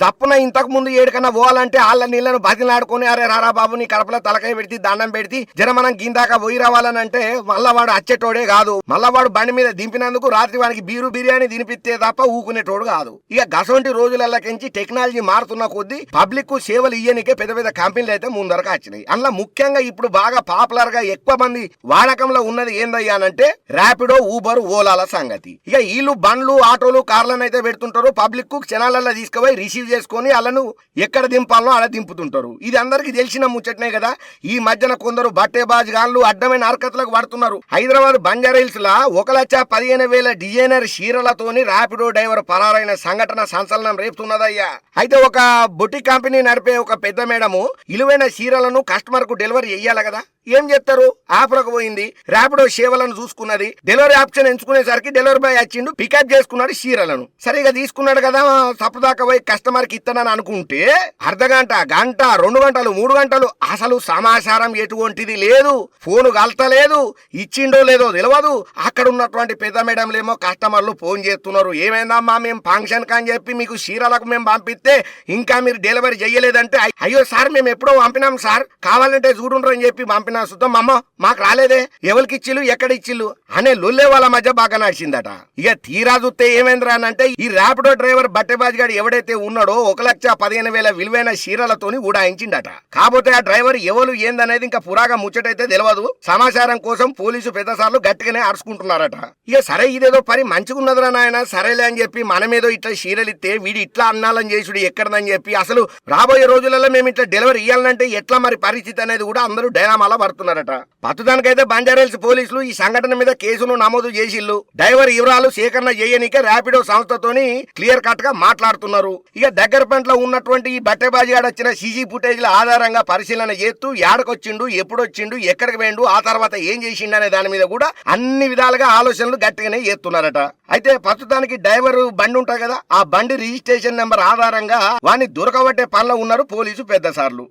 తప్పున ఇంతకు ముందు ఏడుకన్నా పోవాలంటే వాళ్ళ నీళ్లను బతిలాడుకుని అరే రారా బాబు నీ కడపలో తలకాయ పెడితే దండం పెడితే జర మనం గిందాక పోయి రావాలని అంటే మళ్ళా వాడు అచ్చేటోడే కాదు. మళ్ళా వాడు బండి మీద దింపినందుకు రాత్రి వానికి బీరు బిర్యానీ తినిపిస్తే తప్ప ఊకునేటోడు కాదు. ఇక గసంటి రోజులకెంచి టెక్నాలజీ మారుతున్న కొద్దీ పబ్లిక్ కు సేవలు ఇయ్యనికే పెద్ద పెద్ద కంపెనీలు అయితే ముందరకు వచ్చినాయి. అందులో ముఖ్యంగా ఇప్పుడు బాగా పాపులర్ గా ఎక్కువ మంది వాడకంలో ఉన్నది ఏందయ్యానంటే ర్యాపిడో, ఊబర్, ఓలాల సంగతి. ఇక వీళ్ళు బండ్లు, ఆటోలు, కార్లను అయితే పెడుతుంటారు. పబ్లిక్ కు క్షణాలలో తీసుకుపోయి రిసీవ్ చేసుకుని వాళ్ళను ఎక్కడ దింపాలో అలా దింపుతుంటారు. ఇది అందరికి తెలిసిన ముచ్చటనే కదా. ఈ మధ్యన కొందరు బట్టేబాజుగాళ్ళు అడ్డమైన హరకతులకు పడుతున్నారు. హైదరాబాద్ బంజారాహిల్స్ లా 1,15,000 డిజైనర్ చీరలతోని ర్యాపిడో డ్రైవర్ పరారైన సంఘటన సంచలనం రేపుతున్నదయ్యా. అయితే ఒక బొటిక్ కంపెనీ నడిపే ఒక పెద్ద మేడము ఇలువైన చీరలను కస్టమర్ కు డెలివరీ చెయ్యాలి కదా. ఏం చేస్తారు, యాప్లకు పోయింది, ర్యాపిడో సేవలను చూసుకున్నది. డెలివరీ ఆప్షన్ ఎంచుకునేసరికి డెలివరీ బాయ్ వచ్చిండు, పికప్ చేసుకున్నాడు చీరలను. సరిగా తీసుకున్నాడు కదా, తప్పుదాకా పోయి కస్టమర్ కి ఇస్తానని అనుకుంటే అర్ధగంట, గంట, 2 గంటలు, 3 గంటలు అసలు సమాచారం ఎటువంటిది లేదు. ఫోను కలతలేదు, ఇచ్చిండో లేదో తెలియదు. అక్కడ ఉన్నటువంటి పెద్ద మేడంలేమో కస్టమర్లు ఫోన్ చేస్తున్నారు, ఏమైందమ్మా మేము ఫంక్షన్ కాని చెప్పి మీకు చీరలకు మేము పంపిస్తే ఇంకా మీరు డెలివరీ చెయ్యలేదంటే, అయ్యో సార్ మేము ఎప్పుడో పంపినాం సార్, కావాలంటే చూడుండ్రు అని చెప్పి పంపిన సుతం అమ్మ మాకు రాలేదే, ఎవరికి ఇచ్చిల్లు, ఎక్కడ ఇచ్చిల్లు అనే లొల్లే వాళ్ళ మధ్య బాగా నడిచిందట. ఇక తీరా చూస్తే ఏమైందిరా అంటే ఈ ర్యాపిడో డ్రైవర్ బట్టెబాజిగాడు ఎవడైతే ఉన్నాడో 1,15,000 విలువైన చీరలతోని ఉడాయించిండట. కాకపోతే ఆ డ్రైవర్ ఎవరు ఏందనేది ఇంకా పురాగా ముచ్చటైతే తెలియదు. సమాచారం కోసం పోలీసు పెద్దసార్లు గట్టిగానే అరుచుకుంటున్నారట. ఇక సరే ఇదేదో పని మంచిగున్నదిరా నాయన, సరేలే అని చెప్పి మనమేదో ఇట్లా చీరలు ఇస్తే వీడి ఇట్లా అన్నాలని చేసుడు ఎక్కడదని చెప్పి అసలు రాబోయే రోజులలో మేము ఇట్లా డెలివరీ ఇవ్వాలంటే ఎట్లా మరి పరిస్థితి అనేది కూడా అందరూ డైనామాలా పడుతున్నారట. పట్టుదానికైతే బంజారాహిల్స్ పోలీసులు ఈ సంఘటన మీద కేసును నమోదు చేసిల్లు. డ్రైవర్ వివరాలు సేకరణ చేయనికే ర్యాపిడో సంస్థతోని క్లియర్ కట్ గా మాట్లాడుతున్నారు. ఇక దగ్గరపంట్లో ఉన్నటువంటి ఈ బట్టెబాజిగాడు వచ్చిన సీసీ ఫుటేజ్ల ఆధారంగా పరిశీలన చేస్తూ ఏడకొచ్చిండు, ఎప్పుడొచ్చిండు, ఎక్కడికి వేయండు, ఆ తర్వాత ఏం చేసిండు అనే దాని మీద కూడా అన్ని విధాలుగా ఆలోచనలు గట్టిగానే చేస్తున్నారట. అయితే ప్రస్తుతానికి డ్రైవర్ బండి ఉంటుంది కదా, ఆ బండి రిజిస్ట్రేషన్ నెంబర్ ఆధారంగా వాడిని దొరకబట్టే పనిలో ఉన్నారు పోలీసు పెద్దసార్లు.